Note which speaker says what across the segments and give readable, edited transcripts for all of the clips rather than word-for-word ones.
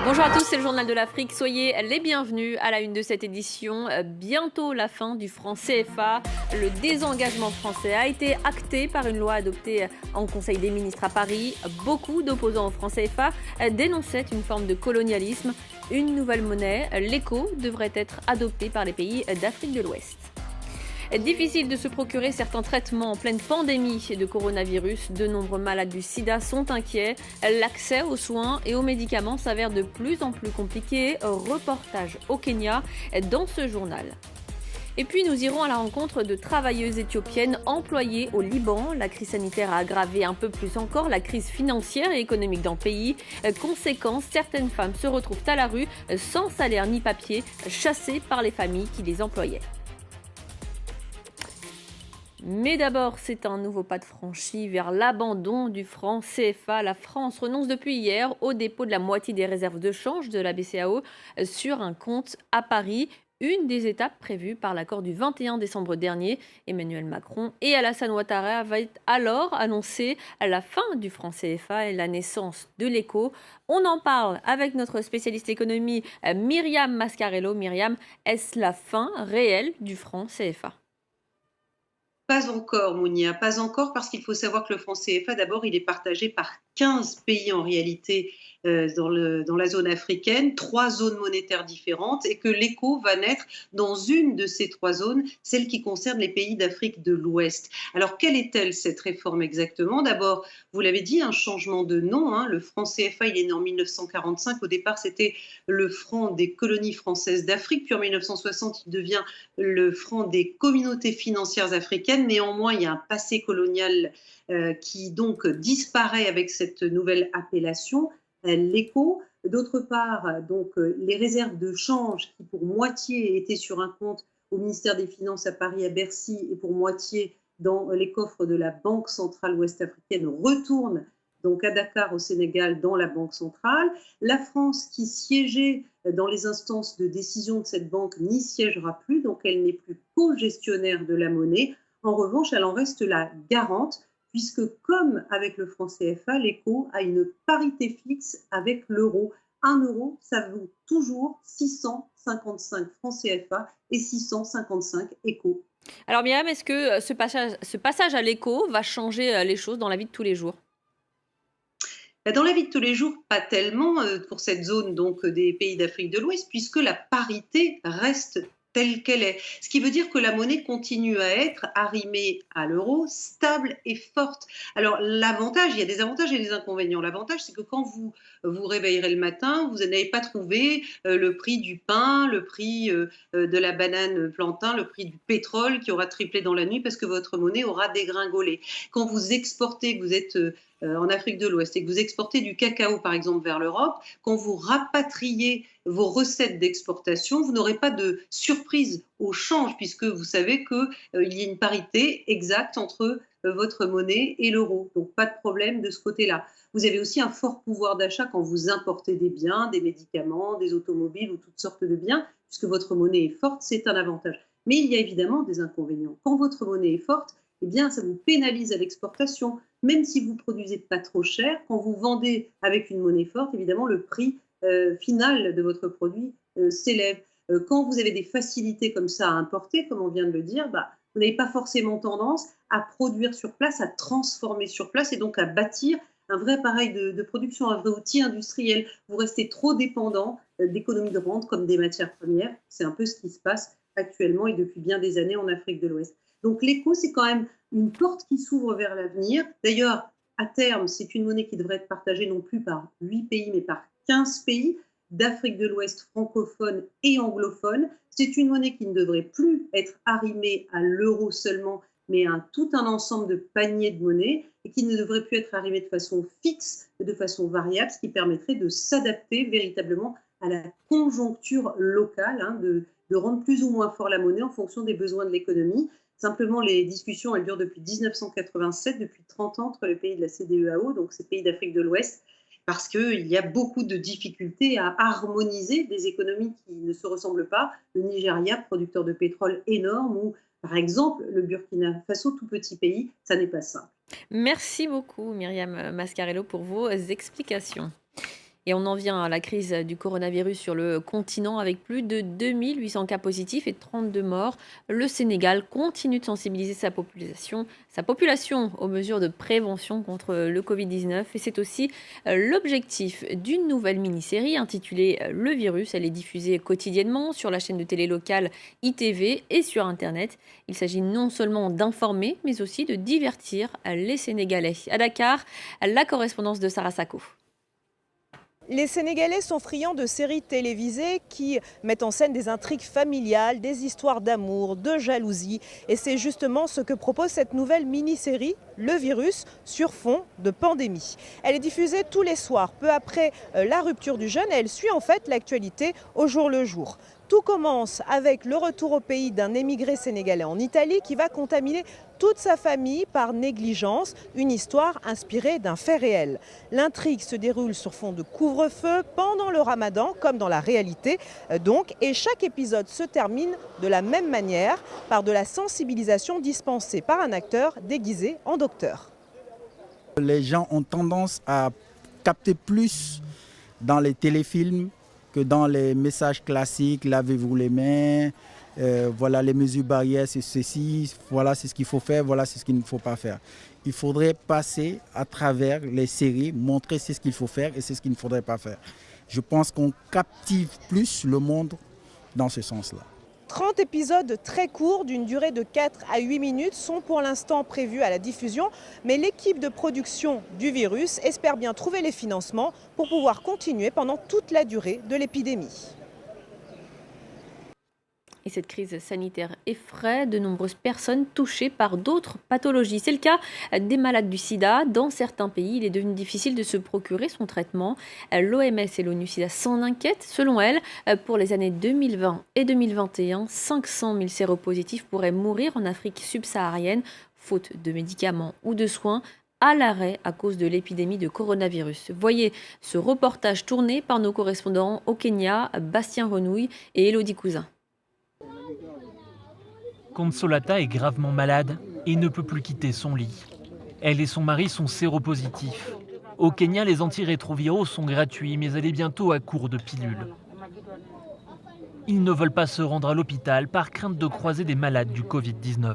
Speaker 1: Bonjour à tous, c'est le Journal de l'Afrique. Soyez les bienvenus à la une de cette édition. Bientôt la fin du franc CFA. Le désengagement français a été acté par une loi adoptée en Conseil des ministres à Paris. Beaucoup d'opposants au franc CFA dénonçaient une forme de colonialisme. Une nouvelle monnaie, l'éco, devrait être adoptée par les pays d'Afrique de l'Ouest. Difficile de se procurer certains traitements en pleine pandémie de coronavirus. De nombreux malades du sida sont inquiets. L'accès aux soins et aux médicaments s'avère de plus en plus compliqué. Reportage au Kenya dans ce journal. Et puis nous irons à la rencontre de travailleuses éthiopiennes employées au Liban. La crise sanitaire a aggravé un peu plus encore la crise financière et économique dans le pays. Conséquence, certaines femmes se retrouvent à la rue sans salaire ni papier, chassées par les familles qui les employaient. Mais d'abord, c'est un nouveau pas de franchi vers l'abandon du franc CFA. La France renonce depuis hier au dépôt de la moitié des réserves de change de la BCEAO sur un compte à Paris. Une des étapes prévues par l'accord du 21 décembre dernier. Emmanuel Macron et Alassane Ouattara avaient alors annoncé la fin du franc CFA et la naissance de l'éco. On en parle avec notre spécialiste économie Myriam Mascarello. Myriam, est-ce la fin réelle du franc CFA ?
Speaker 2: Pas encore, Mounia, pas encore, parce qu'il faut savoir que le franc CFA, d'abord, il est partagé par 15 pays en réalité dans la zone africaine, 3 zones monétaires différentes, et que l'éco va naître dans une de ces 3 zones, celle qui concerne les pays d'Afrique de l'Ouest. Alors, quelle est-elle cette réforme exactement? D'abord, vous l'avez dit, un changement de nom, hein. Le franc CFA, il est né en 1945. Au départ, c'était le franc des colonies françaises d'Afrique, puis en 1960, il devient le franc des communautés financières africaines. Néanmoins, il y a un passé colonial qui donc disparaît avec cette nouvelle appellation, l'éco. D'autre part, les réserves de change qui pour moitié étaient sur un compte au ministère des Finances à Paris, à Bercy, et pour moitié dans les coffres de la Banque centrale ouest-africaine retournent donc à Dakar au Sénégal dans la Banque centrale. La France qui siégeait dans les instances de décision de cette banque n'y siégera plus, donc elle n'est plus co-gestionnaire de la monnaie. En revanche, elle en reste la garante, puisque comme avec le franc CFA, l'éco a une parité fixe avec l'euro. 1 euro, ça vaut toujours 655 francs CFA et 655 éco.
Speaker 1: Alors Myriam, est-ce que ce passage à l'éco va changer les choses dans la vie de tous les jours?
Speaker 2: Dans la vie de tous les jours, pas tellement pour cette zone donc des pays d'Afrique de l'Ouest, puisque la parité reste telle qu'elle est. Ce qui veut dire que la monnaie continue à être arrimée à l'euro, stable et forte. Alors l'avantage, il y a des avantages et des inconvénients. L'avantage, c'est que quand vous vous réveillerez le matin, vous n'allez pas trouver le prix du pain, le prix de la banane plantain, le prix du pétrole qui aura triplé dans la nuit parce que votre monnaie aura dégringolé. Quand vous exportez, que vous êtes en Afrique de l'Ouest et que vous exportez du cacao, par exemple, vers l'Europe, quand vous rapatriez vos recettes d'exportation, vous n'aurez pas de surprise au change, puisque vous savez qu'il y a une parité exacte entre votre monnaie et l'euro. Donc, pas de problème de ce côté-là. Vous avez aussi un fort pouvoir d'achat quand vous importez des biens, des médicaments, des automobiles ou toutes sortes de biens, puisque votre monnaie est forte, c'est un avantage. Mais il y a évidemment des inconvénients. Quand votre monnaie est forte, eh bien, ça vous pénalise à l'exportation. Même si vous produisez pas trop cher, quand vous vendez avec une monnaie forte, évidemment, le prix final de votre produit s'élève. Quand vous avez des facilités comme ça à importer, comme on vient de le dire, vous n'avez pas forcément tendance à produire sur place, à transformer sur place et donc à bâtir un vrai appareil de production, un vrai outil industriel. Vous restez trop dépendant d'économies de rente comme des matières premières. C'est un peu ce qui se passe actuellement et depuis bien des années en Afrique de l'Ouest. Donc l'éco, c'est quand même une porte qui s'ouvre vers l'avenir. D'ailleurs, à terme, c'est une monnaie qui devrait être partagée non plus par 8 pays, mais par 15 pays d'Afrique de l'Ouest francophone et anglophone. C'est une monnaie qui ne devrait plus être arrimée à l'euro seulement, mais à tout un ensemble de paniers de monnaies et qui ne devrait plus être arrimée de façon fixe, mais de façon variable, ce qui permettrait de s'adapter véritablement à la conjoncture locale, hein, de rendre plus ou moins fort la monnaie en fonction des besoins de l'économie. Simplement, les discussions, elles durent depuis 1987, depuis 30 ans entre les pays de la CEDEAO, donc ces pays d'Afrique de l'Ouest, parce qu'il y a beaucoup de difficultés à harmoniser des économies qui ne se ressemblent pas. Le Nigeria, producteur de pétrole énorme, ou par exemple le Burkina Faso, tout petit pays, ça n'est pas simple.
Speaker 1: Merci beaucoup Myriam Mascarello pour vos explications. Et on en vient à la crise du coronavirus sur le continent avec plus de 2800 cas positifs et 32 morts. Le Sénégal continue de sensibiliser sa population aux mesures de prévention contre le Covid-19. Et c'est aussi l'objectif d'une nouvelle mini-série intitulée Le virus. Elle est diffusée quotidiennement sur la chaîne de télé locale ITV et sur Internet. Il s'agit non seulement d'informer, mais aussi de divertir les Sénégalais. À Dakar, la correspondance de Sarah Sako.
Speaker 3: Les Sénégalais sont friands de séries télévisées qui mettent en scène des intrigues familiales, des histoires d'amour, de jalousie. Et c'est justement ce que propose cette nouvelle mini-série, Le virus, sur fond de pandémie. Elle est diffusée tous les soirs, peu après la rupture du jeûne, et elle suit en fait l'actualité au jour le jour. Tout commence avec le retour au pays d'un émigré sénégalais en Italie qui va contaminer toute sa famille par négligence, une histoire inspirée d'un fait réel. L'intrigue se déroule sur fond de couvre-feu pendant le ramadan, comme dans la réalité donc, et chaque épisode se termine de la même manière, par de la sensibilisation dispensée par un acteur déguisé en docteur.
Speaker 4: Les gens ont tendance à capter plus dans les téléfilms que dans les messages classiques, lavez-vous les mains, voilà les mesures barrières, c'est ceci, voilà c'est ce qu'il faut faire, voilà c'est ce qu'il ne faut pas faire. Il faudrait passer à travers les séries, montrer c'est ce qu'il faut faire et c'est ce qu'il ne faudrait pas faire. Je pense qu'on captive plus le monde dans ce sens-là.
Speaker 3: 30 épisodes très courts d'une durée de 4 à 8 minutes sont pour l'instant prévus à la diffusion, mais l'équipe de production du virus espère bien trouver les financements pour pouvoir continuer pendant toute la durée de l'épidémie.
Speaker 1: Et cette crise sanitaire effraie de nombreuses personnes touchées par d'autres pathologies. C'est le cas des malades du sida. Dans certains pays, il est devenu difficile de se procurer son traitement. L'OMS et l'ONU-SIDA s'en inquiètent. Selon elle, pour les années 2020 et 2021, 500 000 séropositifs pourraient mourir en Afrique subsaharienne, faute de médicaments ou de soins, à l'arrêt à cause de l'épidémie de coronavirus. Voyez ce reportage tourné par nos correspondants au Kenya, Bastien Renouille et Élodie Cousin.
Speaker 5: Consolata est gravement malade et ne peut plus quitter son lit. Elle et son mari sont séropositifs. Au Kenya, les antirétroviraux sont gratuits, mais elle est bientôt à court de pilules. Ils ne veulent pas se rendre à l'hôpital par crainte de croiser des malades du Covid-19.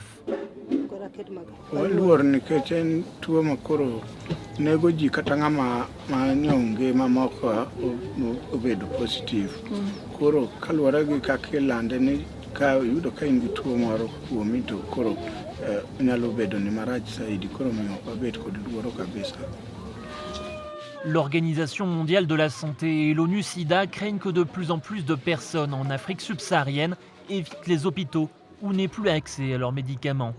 Speaker 5: L'Organisation mondiale de la santé et l'ONU-SIDA craignent que de plus en plus de personnes en Afrique subsaharienne évitent les hôpitaux ou n'aient plus accès à leurs médicaments.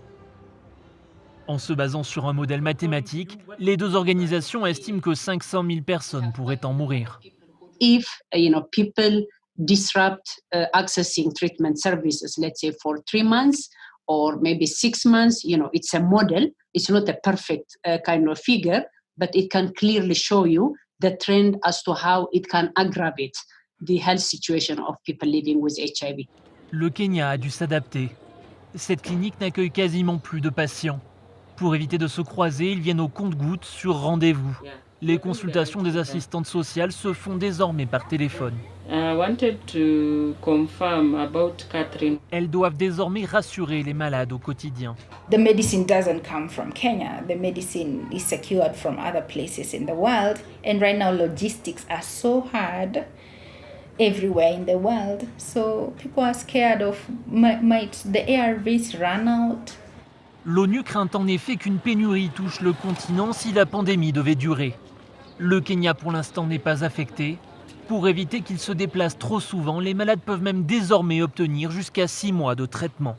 Speaker 5: En se basant sur un modèle mathématique, les deux organisations estiment que 500 000 personnes pourraient en mourir.
Speaker 6: If people disrupt accessing treatment services, let's say for 3 months or maybe 6 months, it's a model. It's not a perfect kind of figure, but it can clearly show you the trend as to how it can aggravate the health situation of people living with HIV.
Speaker 5: Le Kenya a dû s'adapter. Cette clinique n'accueille quasiment plus de patients. Pour éviter de se croiser, ils viennent au compte-gouttes sur rendez-vous. Les consultations des assistantes sociales se font désormais par téléphone. Elles doivent désormais rassurer les malades au quotidien.
Speaker 7: The medicine doesn't come from Kenya. The medicine is secured from other places in the world. And right now logistics are so hard everywhere in the world. So people are scared of might the ARVs run out.
Speaker 5: L'ONU craint en effet qu'une pénurie touche le continent si la pandémie devait durer. Le Kenya pour l'instant n'est pas affecté. Pour éviter qu'il se déplace trop souvent, les malades peuvent même désormais obtenir jusqu'à 6 mois de traitement.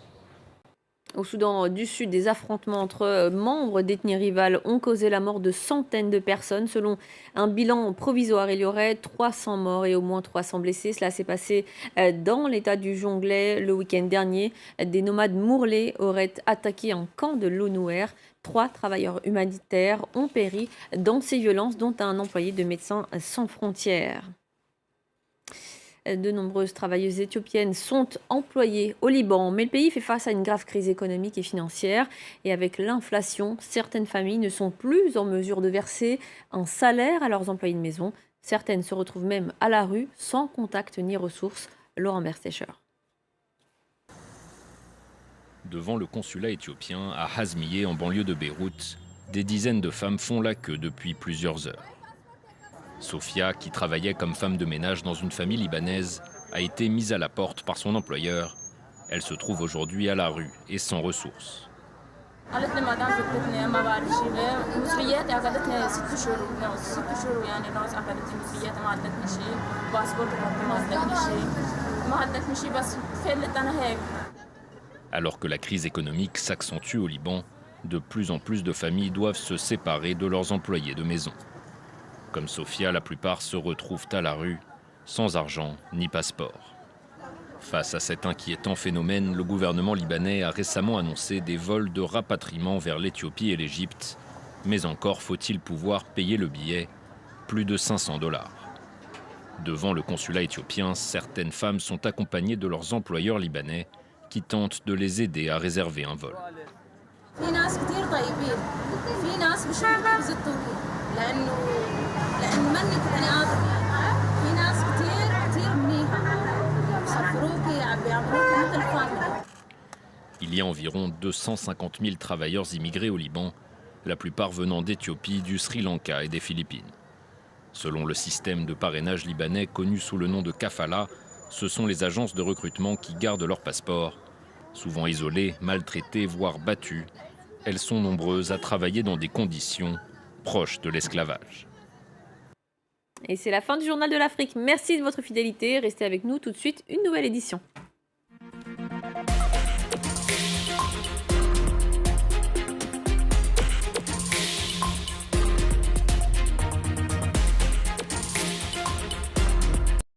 Speaker 1: Au Soudan du Sud, des affrontements entre membres d'ethnies rivales ont causé la mort de centaines de personnes. Selon un bilan provisoire, il y aurait 300 morts et au moins 300 blessés. Cela s'est passé dans l'état du Jonglei le week-end dernier. Des nomades mourlés auraient attaqué un camp de l'ONUR. 3 travailleurs humanitaires ont péri dans ces violences, dont un employé de Médecins sans frontières. De nombreuses travailleuses éthiopiennes sont employées au Liban, mais le pays fait face à une grave crise économique et financière. Et avec l'inflation, certaines familles ne sont plus en mesure de verser un salaire à leurs employés de maison. Certaines se retrouvent même à la rue, sans contact ni ressources. Laurent Berstecher.
Speaker 8: Devant le consulat éthiopien à Hazmiye, en banlieue de Beyrouth, des dizaines de femmes font la queue depuis plusieurs heures. Sophia, qui travaillait comme femme de ménage dans une famille libanaise, a été mise à la porte par son employeur. Elle se trouve aujourd'hui à la rue et sans ressources. Alors que la crise économique s'accentue au Liban, de plus en plus de familles doivent se séparer de leurs employés de maison. Comme Sophia, la plupart se retrouvent à la rue, sans argent ni passeport. Face à cet inquiétant phénomène, le gouvernement libanais a récemment annoncé des vols de rapatriement vers l'Éthiopie et l'Égypte. Mais encore faut-il pouvoir payer le billet, plus de 500 $. Devant le consulat éthiopien, certaines femmes sont accompagnées de leurs employeurs libanais qui tentent de les aider à réserver un vol. Il y a environ 250 000 travailleurs immigrés au Liban, la plupart venant d'Éthiopie, du Sri Lanka et des Philippines. Selon le système de parrainage libanais connu sous le nom de Kafala, ce sont les agences de recrutement qui gardent leur passeport. Souvent isolées, maltraitées, voire battues, elles sont nombreuses à travailler dans des conditions proches de l'esclavage.
Speaker 1: Et c'est la fin du Journal de l'Afrique. Merci de votre fidélité. Restez avec nous tout de suite, une nouvelle édition.